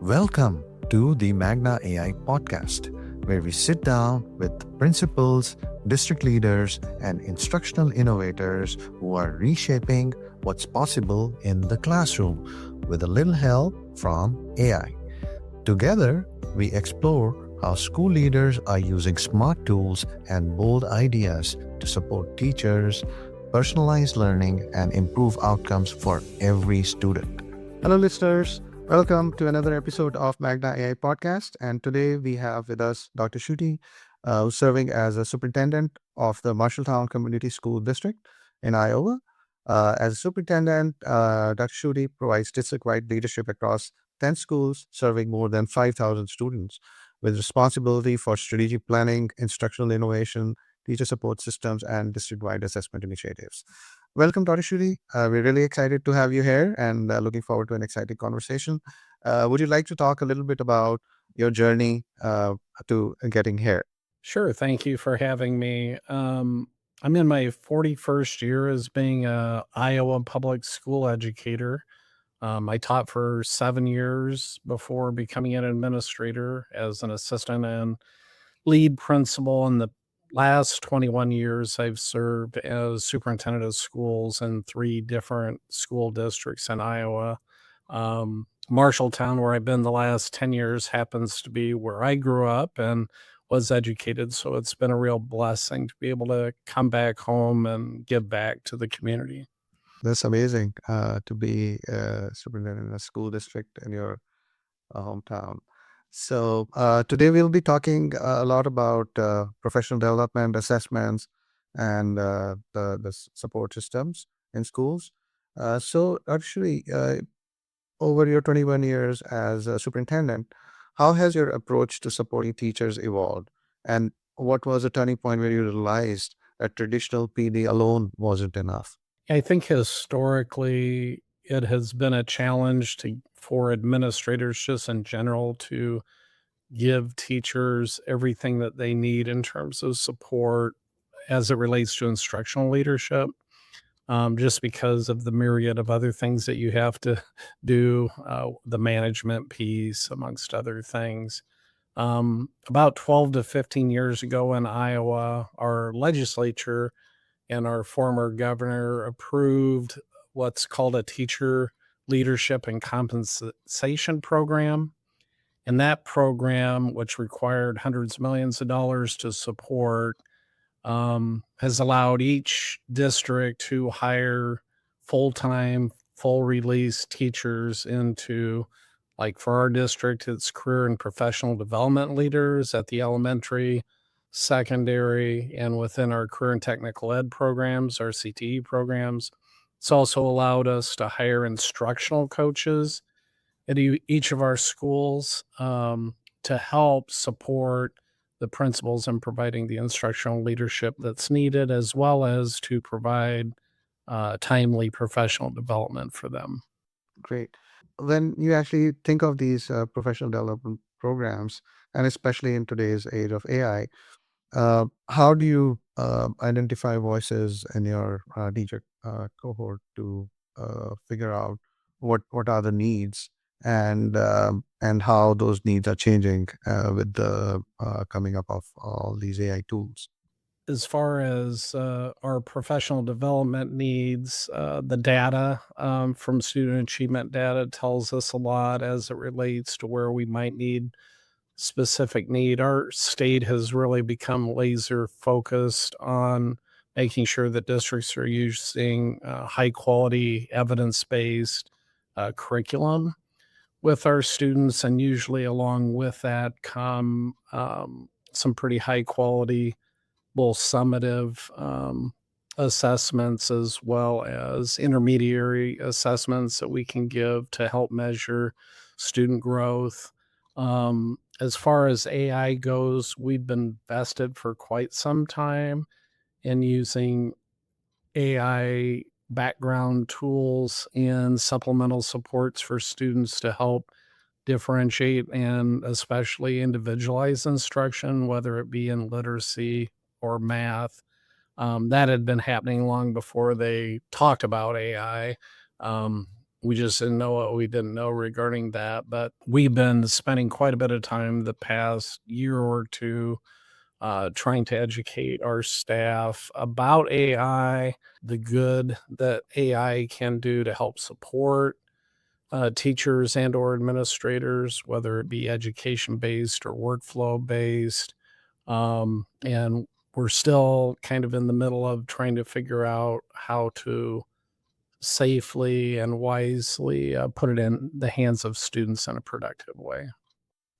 Welcome to the Magna AI podcast, where we sit down with principals, district leaders, and instructional innovators who are reshaping what's possible in the classroom with a little help from AI. Together, we explore how school leaders are using smart tools and bold ideas to support teachers, personalize learning, and improve outcomes for every student. Hello, listeners. Welcome to another episode of Magna AI podcast. And today we have with us Dr. Schutte, who's serving as a superintendent of the Marshalltown Community School District in Iowa. As a superintendent, Dr. Schutte provides district-wide leadership across 10 schools, serving more than 5,000 students, with responsibility for strategic planning, instructional innovation, teacher support systems, and district-wide assessment initiatives. Welcome, Dr. Schutte. We're really excited to have you here and looking forward to an exciting conversation. Would you like to talk a little bit about your journey to getting here? Sure. Thank you for having me. I'm in my 41st year as being a Iowa public school educator. I taught for 7 years before becoming an administrator as an assistant and lead principal. In the last 21 years, I've served as superintendent of schools in three different school districts in Iowa. Marshalltown, where I've been the last 10 years, happens to be where I grew up and was educated. So it's been a real blessing to be able to come back home and give back to the community. That's amazing to be superintendent in a school district in your hometown. So today we'll be talking a lot about professional development, assessments, and the support systems in schools. So actually, over your 21 years as a superintendent, how has your approach to supporting teachers evolved? And what was a turning point where you realized that traditional PD alone wasn't enough? I think historically it has been a challenge for administrators just in general to give teachers everything that they need in terms of support as it relates to instructional leadership, just because of the myriad of other things that you have to do, the management piece, amongst other things. About 12 to 15 years ago in Iowa, our legislature and our former governor approved what's called a teacher leadership and compensation program. And that program, which required hundreds of millions of dollars to support, has allowed each district to hire full-time, full release teachers into, like for our district, it's career and professional development leaders at the elementary, secondary, and within our career and technical ed programs, our CTE programs. It's also allowed us to hire instructional coaches at each of our schools, to help support the principals in providing the instructional leadership that's needed, as well as to provide timely professional development for them. Great. When you actually think of these professional development programs, and especially in today's age of AI, how do you identify voices in your teacher cohort to figure out what are the needs and how those needs are changing with the coming up of all these AI tools? As far as our professional development needs, the data from student achievement data tells us a lot as it relates to where we might need specific need. Our state has really become laser focused on making sure that districts are using high quality, evidence based curriculum with our students. And usually, along with that, come some pretty high quality, both summative assessments as well as intermediary assessments that we can give to help measure student growth. As far as AI goes, we've been vested for quite some time in using AI background tools and supplemental supports for students to help differentiate and especially individualize instruction, whether it be in literacy or math. That had been happening long before they talked about AI. Um, We just didn't know what we didn't know regarding that. But we've been spending quite a bit of time the past year or two trying to educate our staff about AI, the good that AI can do to help support teachers and or administrators, whether it be education based or workflow based. And we're still kind of in the middle of trying to figure out how to safely and wisely put it in the hands of students in a productive way.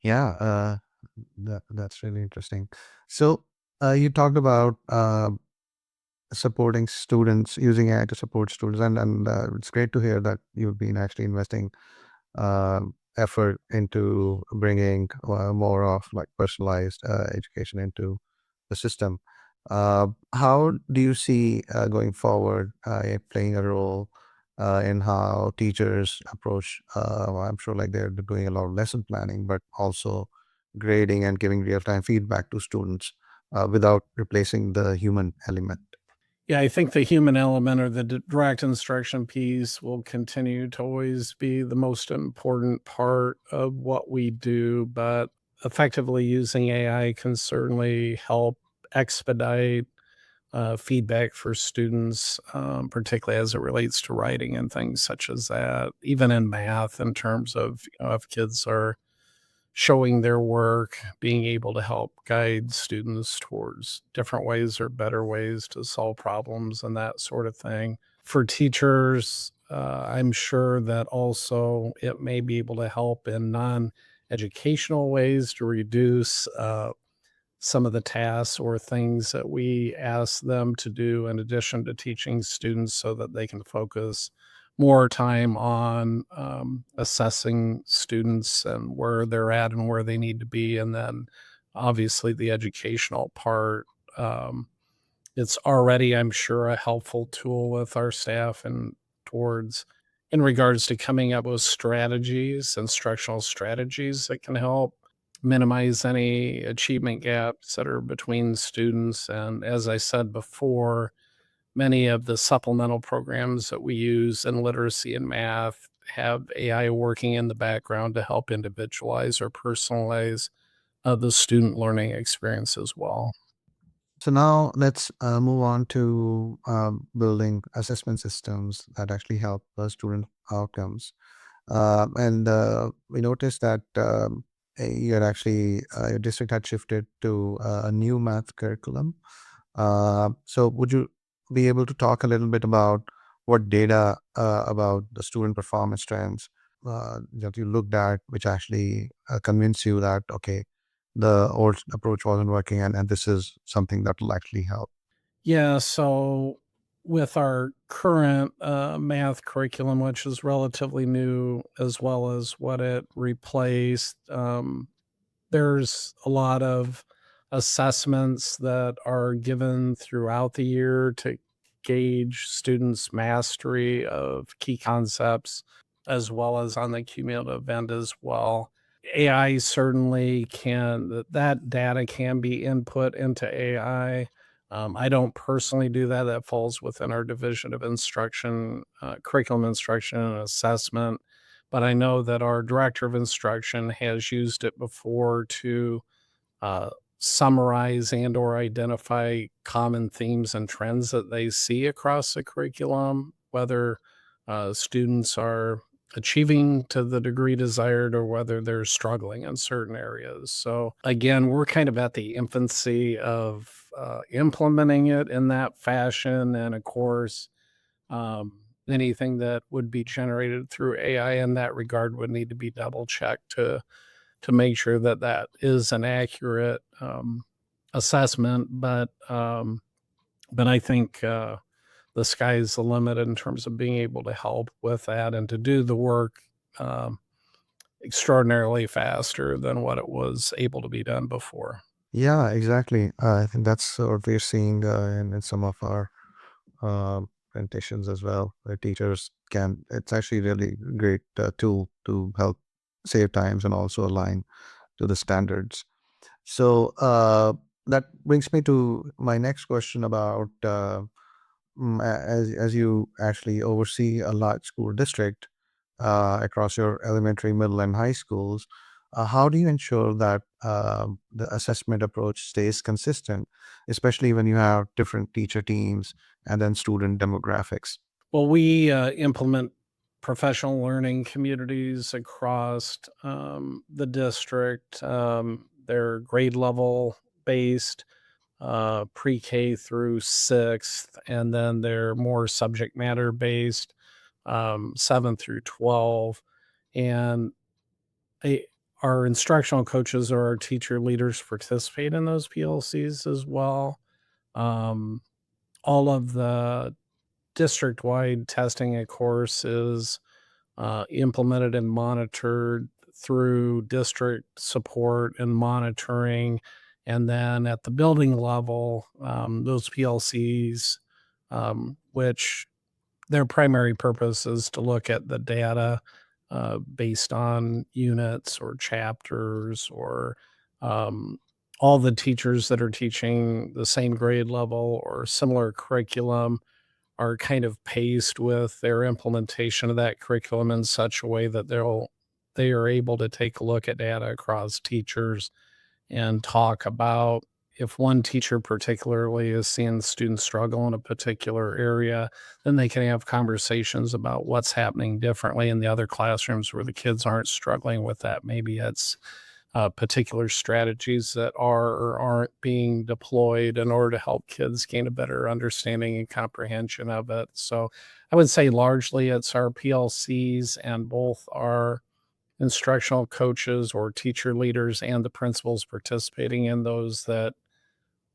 Yeah, that's really interesting. So, you talked about supporting students, using AI to support students, and it's great to hear that you've been actually investing uh, effort into bringing more of like personalized education into the system. How do you see going forward it playing a role in how teachers approach? I'm sure like they're doing a lot of lesson planning, but also grading and giving real time feedback to students without replacing the human element. Yeah, I think the human element or the direct instruction piece will continue to always be the most important part of what we do, but effectively using AI can certainly help expedite feedback for students, particularly as it relates to writing and things such as that. Even in math, in terms of if kids are showing their work, being able to help guide students towards different ways or better ways to solve problems and that sort of thing. For teachers, I'm sure that also it may be able to help in non educational ways to reduce some of the tasks or things that we ask them to do in addition to teaching students so that they can focus more time on assessing students and where they're at and where they need to be. And then obviously the educational part. It's already, I'm sure, a helpful tool with our staff and towards in regards to coming up with strategies, instructional strategies that can help minimize any achievement gaps that are between students. And as I said before, many of the supplemental programs that we use in literacy and math have AI working in the background to help individualize or personalize the student learning experience as well. So now let's move on to building assessment systems that actually help student outcomes. And we noticed that you had actually your district had shifted to a new math curriculum. So would you be able to talk a little bit about what data about the student performance trends that you looked at, which actually convinced you that okay, the old approach wasn't working, and this is something that will actually help? Yeah, so with our current math curriculum, which is relatively new, as well as what it replaced, there's a lot of assessments that are given throughout the year to gauge students' mastery of key concepts, as well as on the cumulative end as well. AI certainly can, that data can be input into AI. I don't personally do that. That falls within our division of instruction, curriculum instruction and assessment. But I know that our director of instruction has used it before to uh, summarize and or identify common themes and trends that they see across the curriculum, whether students are achieving to the degree desired or whether they're struggling in certain areas. So again, we're kind of at the infancy of implementing it in that fashion. And of course, um, anything that would be generated through AI in that regard would need to be double checked to make sure that that is an accurate assessment. But I think the sky's the limit in terms of being able to help with that and to do the work um, extraordinarily faster than what it was able to be done before. Yeah, exactly. I think that's what we're seeing in some of our presentations as well. Where teachers can, it's actually really great tool to help save times and also align to the standards. So that brings me to my next question about as you actually oversee a large school district. across your elementary, middle, and high schools. How do you ensure that the assessment approach stays consistent, especially when you have different teacher teams and then student demographics? Well, we implement professional learning communities across the district. They're grade level based, pre-K through sixth, and then they're more subject matter based, 7 through 12. And a, our instructional coaches or our teacher leaders participate in those PLCs as well. Um, all of the district wide testing, of course, is implemented and monitored through district support and monitoring. And then at the building level, those PLCs, which their primary purpose is to look at the data based on units or chapters or um, all the teachers that are teaching the same grade level or similar curriculum are kind of paced with their implementation of that curriculum in such a way that they are able to take a look at data across teachers and talk about if one teacher particularly is seeing students struggle in a particular area, then they can have conversations about what's happening differently in the other classrooms where the kids aren't struggling with that. Maybe it's particular strategies that are or aren't being deployed in order to help kids gain a better understanding and comprehension of it. So I would say largely it's our PLCs and both our instructional coaches or teacher leaders and the principals participating in those that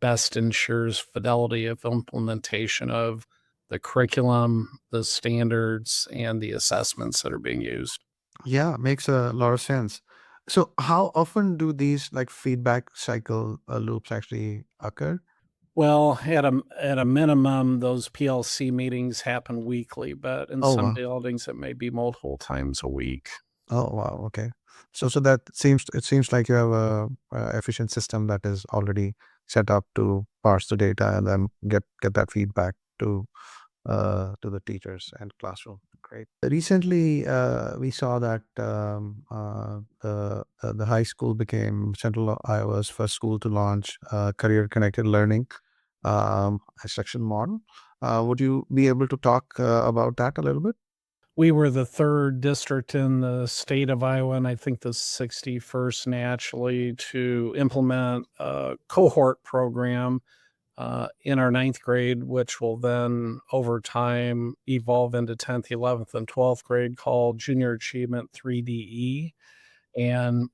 best ensures fidelity of implementation of the curriculum, the standards, and the assessments that are being used. Yeah, makes a lot of sense. So, how often do these like feedback cycle loops actually occur? Well, at a minimum, those PLC meetings happen weekly, but in Oh, some wow. buildings, it may be multiple times a week. Oh, wow. Okay. So that seems like you have a efficient system that is already set up to parse the data and then get that feedback to the teachers and classroom. Great. Recently, we saw that the high school became Central Iowa's first school to launch career connected learning instruction model. Would you be able to talk about that a little bit? We were the 3rd district in the state of Iowa, and I think the 61st nationally to implement a cohort program in our ninth grade, which will then over time evolve into 10th, 11th, and 12th grade called Junior Achievement 3DE. And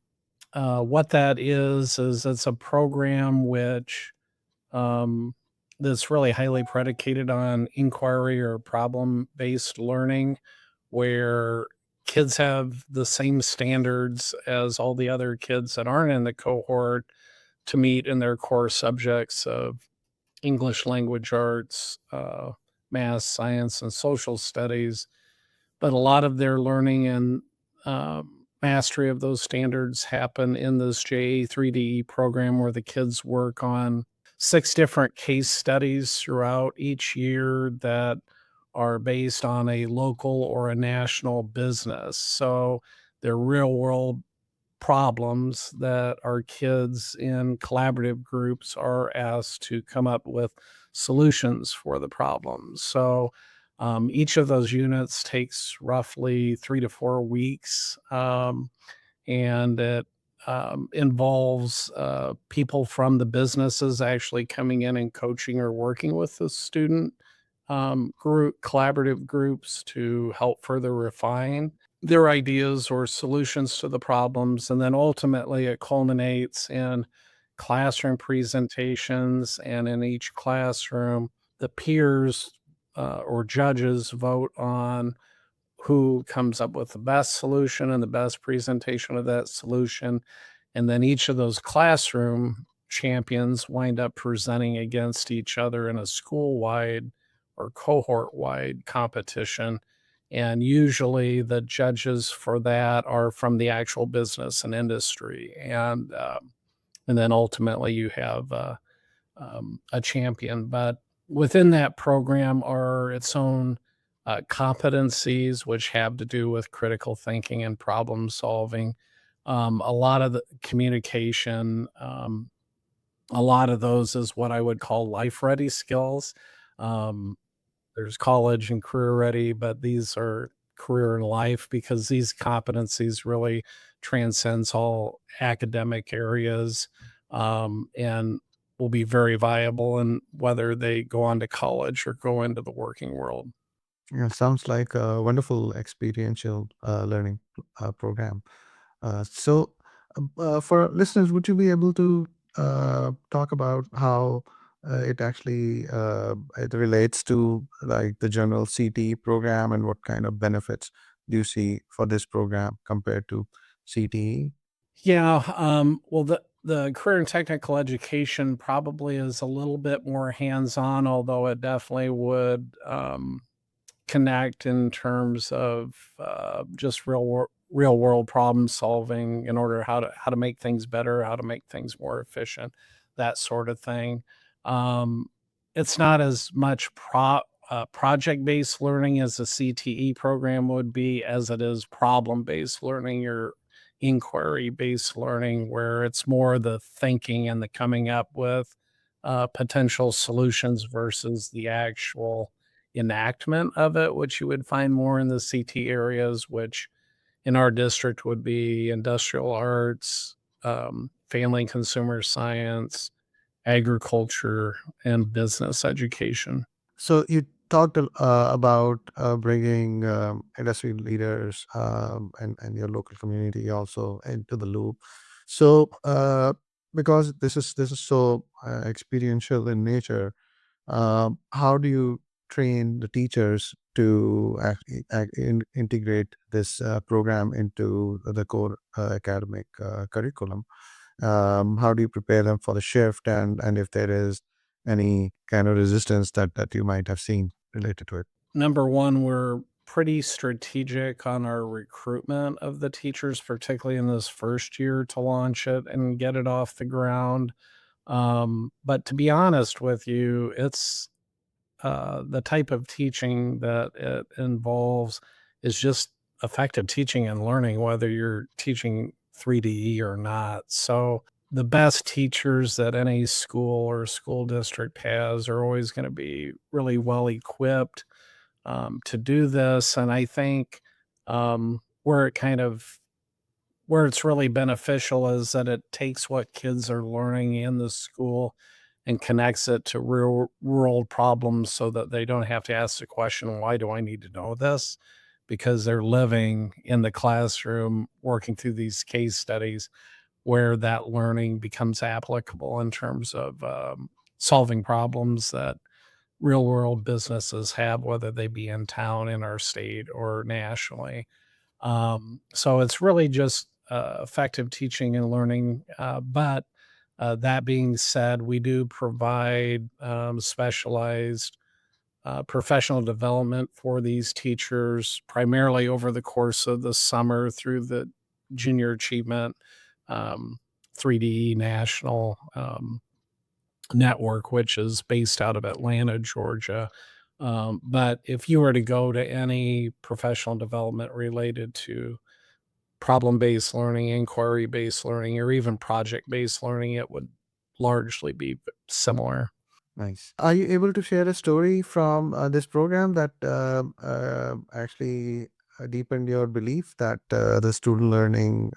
what that is it's a program which um, that's really highly predicated on inquiry or problem based learning, where kids have the same standards as all the other kids that aren't in the cohort to meet in their core subjects of English language arts, math, science, and social studies. But a lot of their learning and mastery of those standards happen in this JA3DE program where the kids work on 6 different case studies throughout each year that are based on a local or a national business. So they're real world problems that our kids in collaborative groups are asked to come up with solutions for the problems. So each of those units takes roughly 3 to 4 weeks, and it involves people from the businesses actually coming in and coaching or working with the student collaborative groups to help further refine their ideas or solutions to the problems. And then ultimately it culminates in classroom presentations. And in each classroom, the peers or judges vote on who comes up with the best solution and the best presentation of that solution. And then each of those classroom champions wind up presenting against each other in a school wide or cohort wide competition. And usually the judges for that are from the actual business and industry. And then ultimately you have a champion. But within that program are its own competencies, which have to do with critical thinking and problem solving, a lot of the communication, a lot of those is what I would call life ready skills. Um, there's college and career ready, but these are career and life because these competencies really transcends all academic areas, and will be very viable in whether they go on to college or go into the working world. Yeah, sounds like a wonderful experiential learning program. For listeners, would you be able to talk about how it relates to like the general CTE program and what kind of benefits do you see for this program compared to CTE? Yeah, well, the career and technical education probably is a little bit more hands-on, although it definitely would connect in terms of just real world problem solving in order how to make things better, how to make things more efficient, that sort of thing. Um, it's not as much project based learning as a CTE program would be, as it is problem based learning or inquiry based learning, where it's more the thinking and the coming up with potential solutions versus the actual enactment of it, which you would find more in the CT areas, which in our district would be industrial arts, family and consumer science, agriculture, and business education. So you talked about bringing industry leaders and your local community also into the loop. So because this is so experiential in nature, how do you train the teachers to integrate this program into the core academic curriculum? How do you prepare them for the shift, and if there is any kind of resistance that you might have seen related to it? Number one, we're pretty strategic on our recruitment of the teachers, particularly in this first year to launch it and get it off the ground. But to be honest with you, it's the type of teaching that it involves is just effective teaching and learning, whether you're teaching 3D or not. So, the best teachers that any school or school district has are always going to be really well equipped to do this. And I think where it kind of where it's really beneficial is that it takes what kids are learning in the school and connects it to real world problems so that they don't have to ask the question, why do I need to know this? Because they're living in the classroom, working through these case studies where that learning becomes applicable in terms of solving problems that real world businesses have, whether they be in town, in our state, or nationally. So it's really just effective teaching and learning. But that being said, we do provide specialized professional development for these teachers, primarily over the course of the summer through the Junior Achievement um, 3D National Network, which is based out of Atlanta, Georgia. But if you were to go to any professional development related to problem based learning, inquiry based learning, or even project based learning, it would largely be similar. Nice. Are you able to share a story from this program that actually deepened your belief that the student learning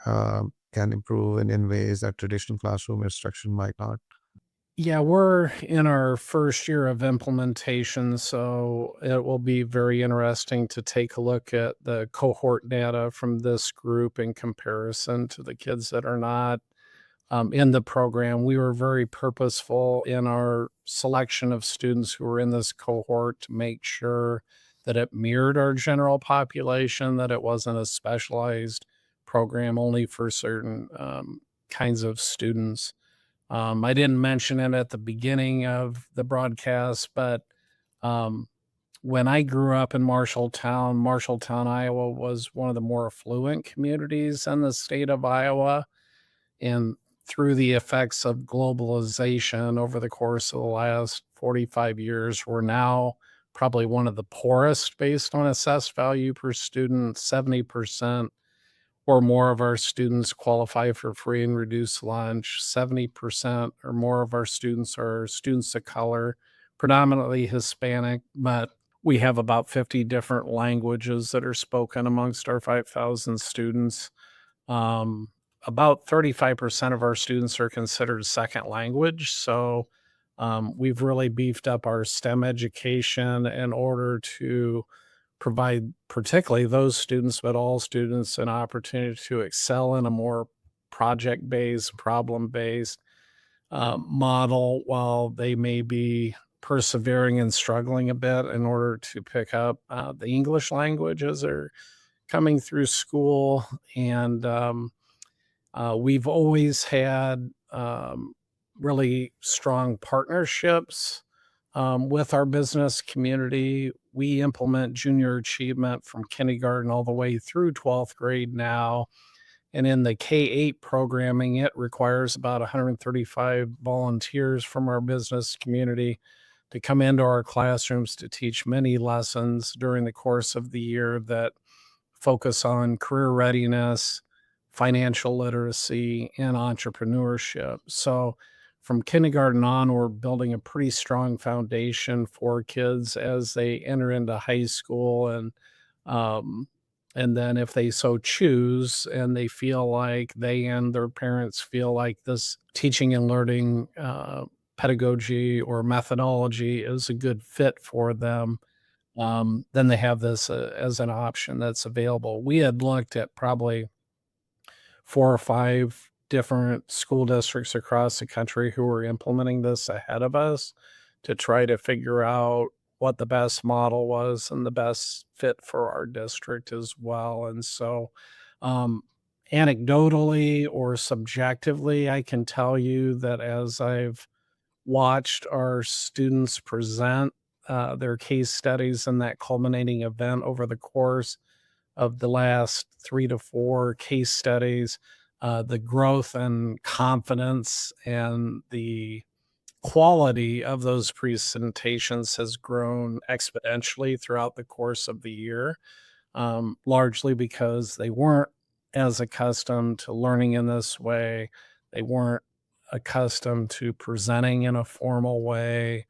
can improve in ways that traditional classroom instruction might not? Yeah, we're in our first year of implementation, so it will be very interesting to take a look at the cohort data from this group in comparison to the kids that are not in the program. We were very purposeful in our selection of students who were in this cohort to make sure that it mirrored our general population, that it wasn't a specialized program only for certain kinds of students. I didn't mention it at the beginning of the broadcast, but um, when I grew up in Marshalltown, Iowa was one of the more affluent communities in the state of Iowa. And through the effects of globalization over the course of the last 45 years, we're now probably one of the poorest based on assessed value per student. 70% or more of our students qualify for free and reduced lunch. 70% or more of our students are students of color, predominantly Hispanic, but we have about 50 different languages that are spoken amongst our 5,000 students. Um, about 35% of our students are considered second language. So we've really beefed up our STEM education in order to provide, particularly those students, but all students, an opportunity to excel in a more project based, problem based model while they may be persevering and struggling a bit in order to pick up the English language as they're coming through school. And we've always had really strong partnerships with our business community. We implement junior achievement from kindergarten all the way through 12th grade now. And in the K-8 programming, it requires about 135 volunteers from our business community to come into our classrooms to teach many lessons during the course of the year that focus on career readiness, financial literacy, and entrepreneurship. So, from kindergarten on, we're building a pretty strong foundation for kids as they enter into high school, um, and then if they so choose, and they feel like they and their parents feel like this teaching and learning pedagogy or methodology is a good fit for them, then they have this as an option that's available. We had looked at probably 4 or 5 different school districts across the country who were implementing this ahead of us to try to figure out what the best model was and the best fit for our district as well. And so, um, anecdotally or subjectively, I can tell you that as I've watched our students present their case studies in that culminating event over the course of the last 3 to 4 case studies. The growth and confidence and the quality of those presentations has grown exponentially throughout the course of the year, largely because they weren't as accustomed to learning in this way. They weren't accustomed to presenting in a formal way.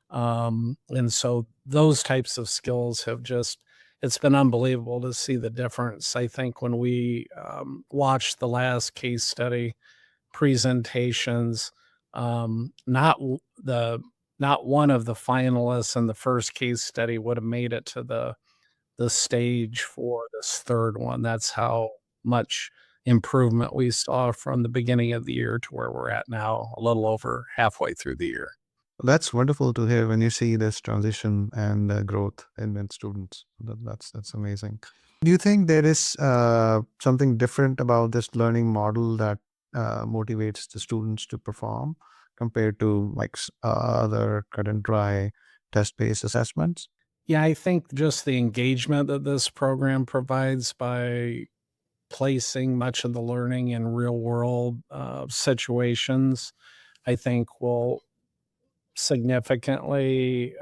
And so those types of skills have just, it's been unbelievable to see the difference. I think when we watched the last case study presentations, not one of the finalists in the first case study would have made it to the stage for this third one. That's how much improvement we saw from the beginning of the year to where we're at now, a little over halfway through the year. That's wonderful to hear when you see this transition and growth in students. That's amazing. Do you think there is something different about this learning model that motivates the students to perform compared to like other cut and dry test-based assessments? Yeah, I think just the engagement that this program provides by placing much of the learning in real world situations, I think will significantly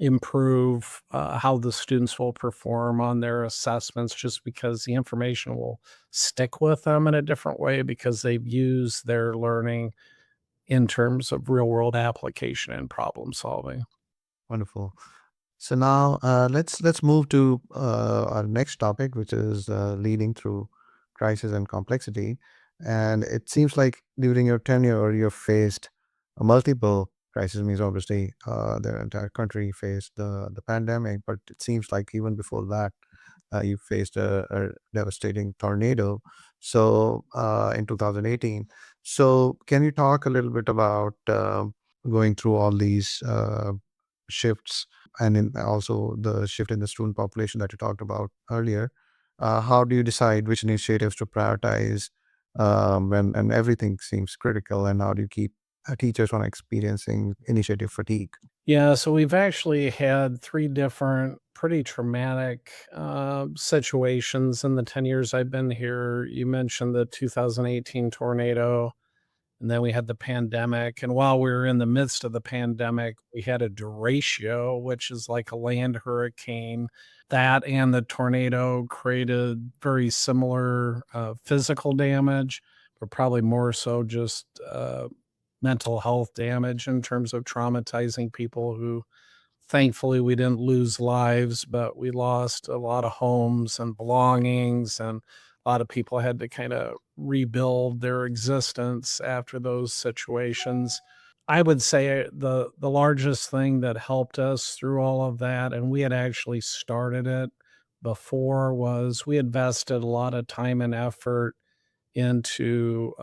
improve how the students will perform on their assessments just because the information will stick with them in a different way because they've used their learning in terms of real world application and problem solving. Wonderful. So now let's move to our next topic, which is leading through crisis and complexity. And it seems like during your tenure, you've faced a multiple crises. Means obviously the entire country faced the pandemic, but it seems like even before that, you faced a devastating tornado. So in 2018. So can you talk a little bit about going through all these shifts and in also the shift in the student population that you talked about earlier? How do you decide which initiatives to prioritize when and everything seems critical? And how do you keep teachers from experiencing initiative fatigue? Yeah, so we've actually had 3 different pretty traumatic, situations in the 10 years I've been here. You mentioned the 2018 tornado. And then we had the pandemic. And while we were in the midst of the pandemic, we had a derecho, which is like a land hurricane. That and the tornado created very similar physical damage, but probably more so just mental health damage in terms of traumatizing people who thankfully we didn't lose lives, but we lost a lot of homes and belongings, and a lot of people had to kind of rebuild their existence after those situations. I would say the largest thing that helped us through all of that, and we had actually started it before, was we invested a lot of time and effort into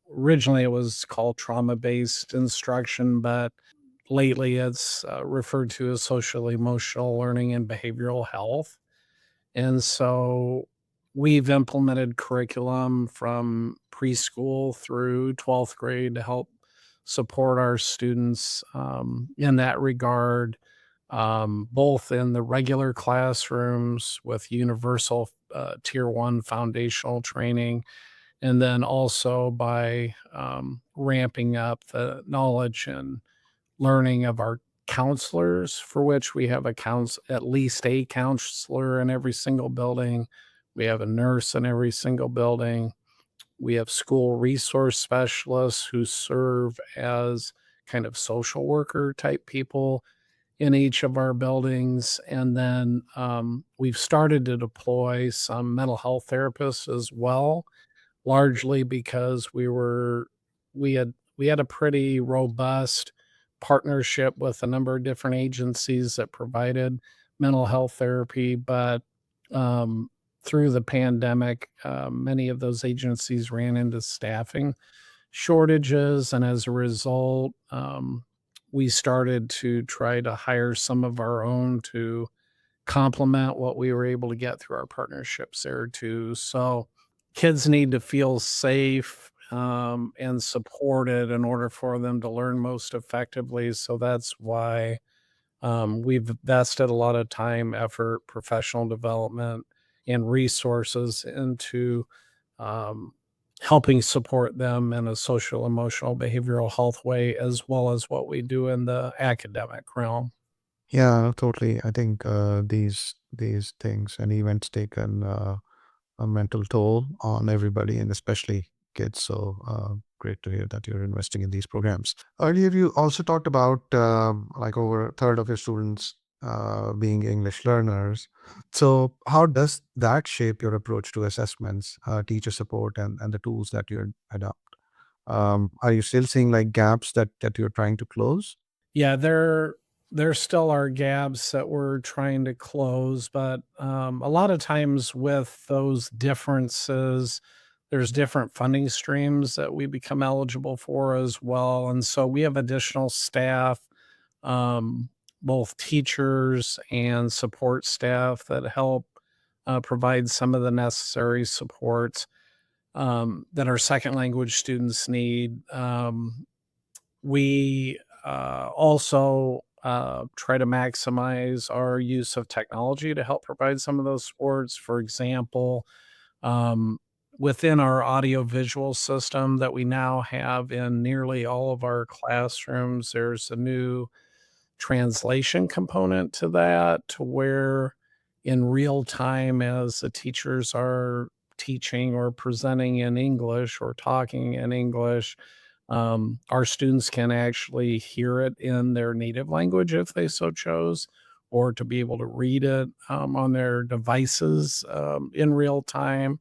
originally it was called trauma-based instruction, but lately it's referred to as social emotional learning and behavioral health. And so we've implemented curriculum from preschool through 12th grade to help support our students in that regard, both in the regular classrooms with universal tier one foundational training, and then also by ramping up the knowledge and learning of our counselors, for which we have at least a counselor in every single building. We have a nurse in every single building. We have school resource specialists who serve as kind of social worker type people in each of our buildings. And then we've started to deploy some mental health therapists as well, largely because we had a pretty robust partnership with a number of different agencies that provided mental health therapy, but um, through the pandemic, many of those agencies ran into staffing shortages, and as a result, we started to try to hire some of our own to complement what we were able to get through our partnerships there too. So kids need to feel safe and supported in order for them to learn most effectively. So that's why we've invested a lot of time, effort, professional development, and resources into um, helping support them in a social, emotional, behavioral health way, as well as what we do in the academic realm. Yeah, totally. I think these things and events take a mental toll on everybody, and especially kids. So great to hear that you're investing in these programs. Earlier, you also talked about like over a third of your students being English learners. So how does that shape your approach to assessments, teacher support, and the tools that you adopt? Are you still seeing like gaps that you're trying to close? Yeah, there still are gaps that we're trying to close, but a lot of times with those differences, there's different funding streams that we become eligible for as well, and so we have additional staff, um, both teachers and support staff that help provide some of the necessary supports that our second language students need. We also try to maximize our use of technology to help provide some of those sports. For example, um, within our audio-visual system that we now have in nearly all of our classrooms, there's a new translation component to that, to where in real time, as the teachers are teaching or presenting in English or talking in English, our students can actually hear it in their native language if they so chose, or to be able to read it on their devices in real time.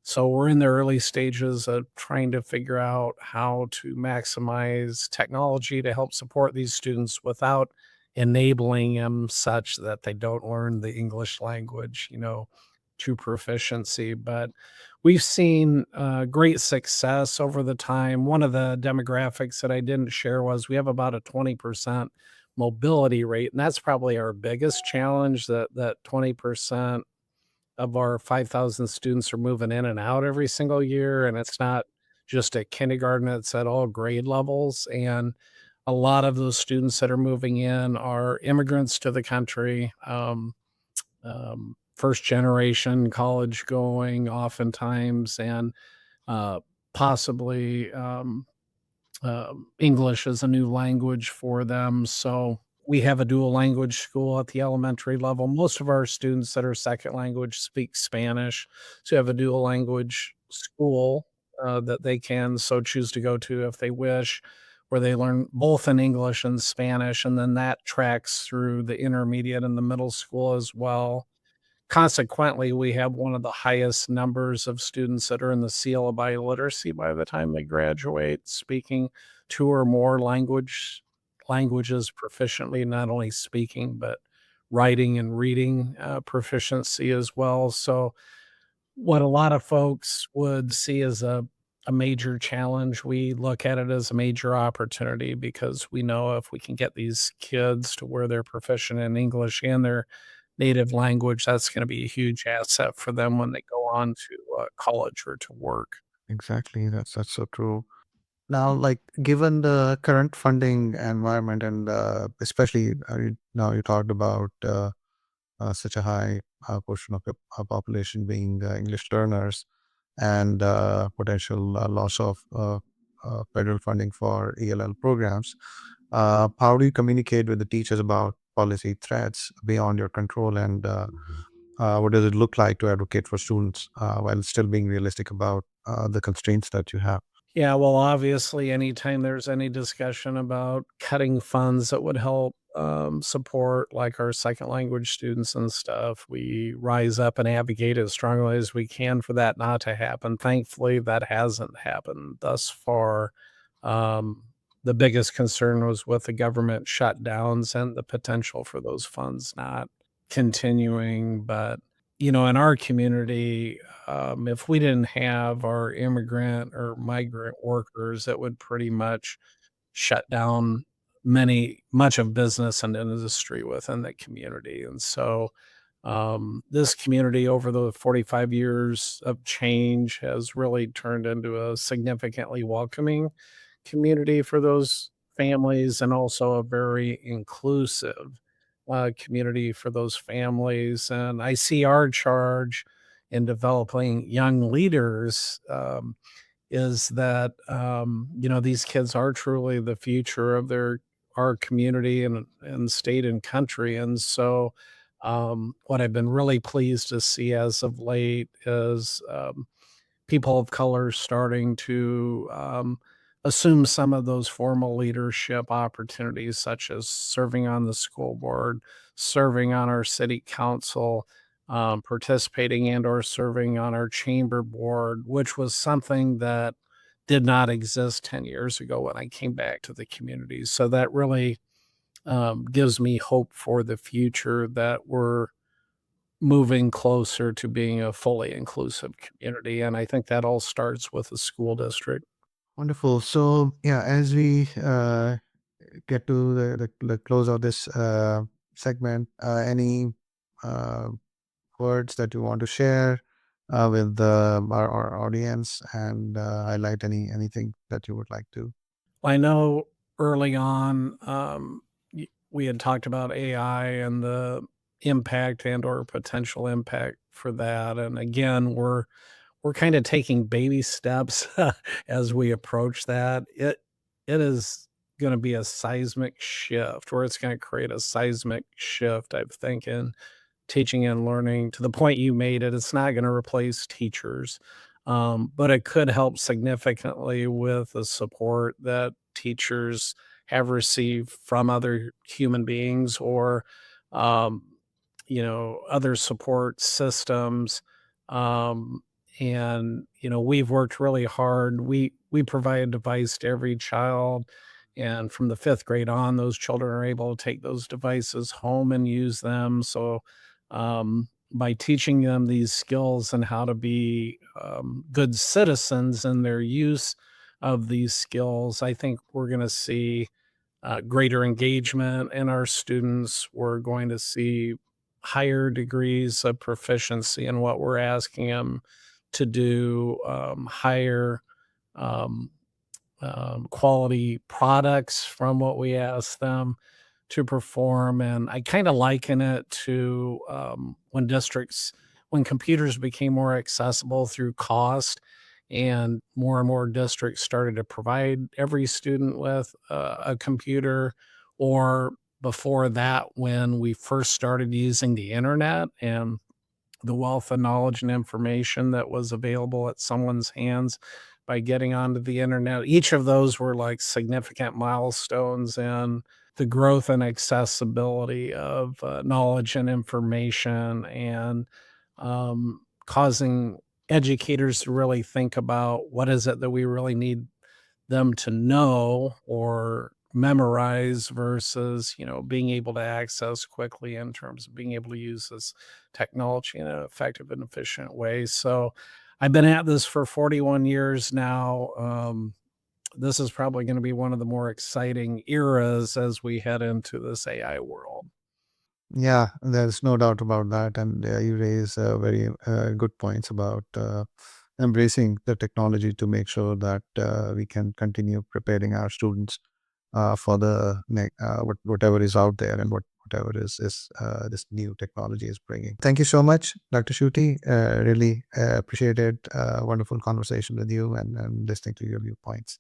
So we're in the early stages of trying to figure out how to maximize technology to help support these students without enabling them such that they don't learn the English language, to proficiency. But we've seen great success over the time. One of the demographics that I didn't share was we have about a 20% mobility rate, and that's probably our biggest challenge, that 20% of our 5,000 students are moving in and out every single year, and it's not just at kindergarten, it's at all grade levels, and a lot of those students that are moving in are immigrants to the country, first generation college going oftentimes, and possibly English as a new language for them. So we have a dual language school at the elementary level. Most of our students that are second language speak Spanish. So we have a dual language school that they can so choose to go to if they wish, where they learn both in English and Spanish. And then that tracks through the intermediate and the middle school as well. Consequently, we have one of the highest numbers of students that are in the CLBI literacy by the time they graduate, speaking 2 or more languages proficiently, not only speaking, but writing and reading, proficiency as well. So, what a lot of folks would see as a major challenge, we look at it as a major opportunity because we know if we can get these kids to where they're proficient in English and their native language, that's gonna be a huge asset for them when they go on to, college or to work. Exactly. That's so true. Now, like given the current funding environment, and especially now you talked about such a high portion of the population being English learners, and potential loss of federal funding for ELL programs. How do you communicate with the teachers about policy threats beyond your control, and what does it look like to advocate for students while still being realistic about the constraints that you have? Yeah, well, obviously, anytime there's any discussion about cutting funds that would help support like our second language students and stuff, we rise up and advocate as strongly as we can for that not to happen. Thankfully, that hasn't happened thus far. Um, the biggest concern was with the government shutdowns and the potential for those funds not continuing. But, in our community, if we didn't have our immigrant or migrant workers, that would pretty much shut down much of business and industry within the community. And so, this community over the 45 years of change has really turned into a significantly welcoming community for those families and also a very inclusive community for those families. And I see our charge in developing young leaders is that these kids are truly the future of our community and state and country. And so what I've been really pleased to see as of late is people of color starting to assume some of those formal leadership opportunities, such as serving on the school board, serving on our city council, participating and or serving on our chamber board, which was something that did not exist 10 years ago when I came back to the community. So that really gives me hope for the future that we're moving closer to being a fully inclusive community, and I think that all starts with the school district. Wonderful. So, yeah, as we get to the close of this segment, any uh, words that you want to share with our audience, and highlight anything that you would like to? I know early on, we had talked about AI and the impact and or potential impact for that, and again, we're kinda taking baby steps as we approach that. It is gonna be a seismic shift, where it's gonna create a seismic shift, I think, in teaching and learning. To the point you made it's not gonna replace teachers, but it could help significantly with the support that teachers have received from other human beings or, um, other support systems. Um, and, we've worked really hard. We provide a device to every child. And from the fifth grade on, those children are able to take those devices home and use them. So, by teaching them these skills and how to be good citizens in their use of these skills, I think we're going to see greater engagement in our students. We're going to see higher degrees of proficiency in what we're asking them to do, higher um, quality products from what we ask them to perform. And I kind of liken it to when computers became more accessible through cost and more districts started to provide every student with a computer. Or before that, when we first started using the internet and the wealth of knowledge and information that was available at someone's hands by getting onto the internet. Each of those were like significant milestones in the growth and accessibility of knowledge and information, and causing educators to really think about what is it that we really need them to know or memorize versus, being able to access quickly in terms of being able to use this technology in an effective and efficient way. So I've been at this for 41 years now. This is probably going to be one of the more exciting eras as we head into this AI world. Yeah, there's no doubt about that. And you raise very good points about embracing the technology to make sure that we can continue preparing our students for the whatever is out there and whatever is this new technology is bringing. Thank you so much, Dr. Schutte. Really appreciated wonderful conversation with you and listening to your viewpoints.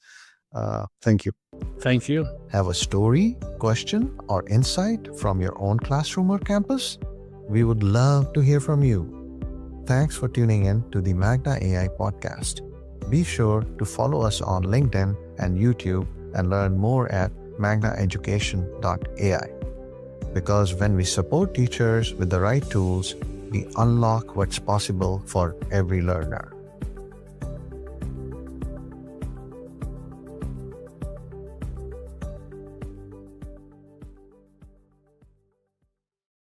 Thank you. Thank you. Have a story, question, or insight from your own classroom or campus? We would love to hear from you. Thanks for tuning in to the Magna AI podcast. Be sure to follow us on LinkedIn and YouTube and learn more at magnaeducation.ai. Because when we support teachers with the right tools, we unlock what's possible for every learner.